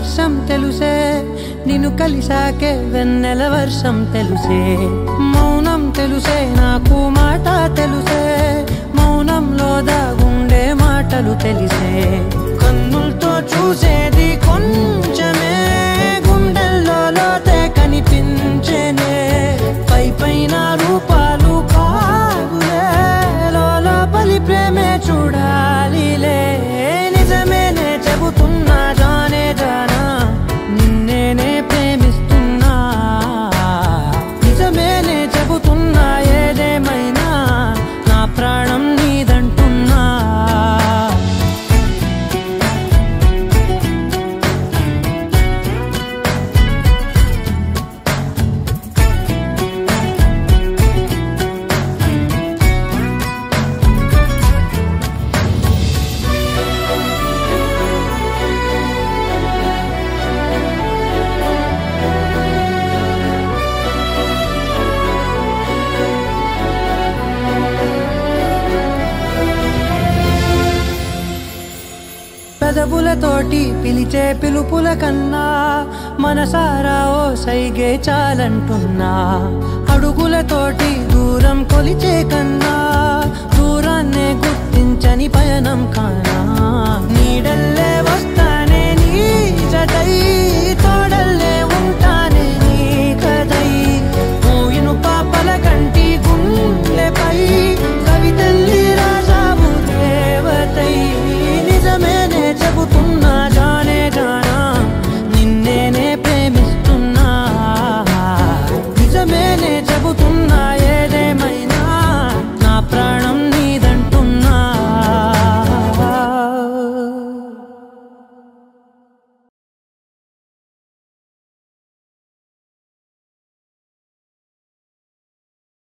వర్షం తెలుసే నిన్ను కలిసాకే వెన్నెల వర్షం తెలుసే మౌనం తెలుసే నాకు మాట తెలుసే మౌనంలో దాగుండే మాటలు తెలిసే కన్నులతో చూసేది కొంచెమే గుండెల్లో లోతే కనిపించేనే పై పైన రూపాలు కాదులే లోపలి ప్రేమే చూడాలిలే నిజమేనే చెబుతున్నా జానే జానా నిన్నేనే ప్రేమిస్తున్నా నిజమేనే చెబుతున్నా ఏదేమైనా నా ప్రాణం నీదంటున్నా పెదవులతోటి పిలిచే పిలుపుల కన్నా మనసారా ఓ సైగే చాలంటున్నా అడుగులతోటి దూరం కొలిచే కన్నా దూరాన్నే గుర్తించని పయనం కాని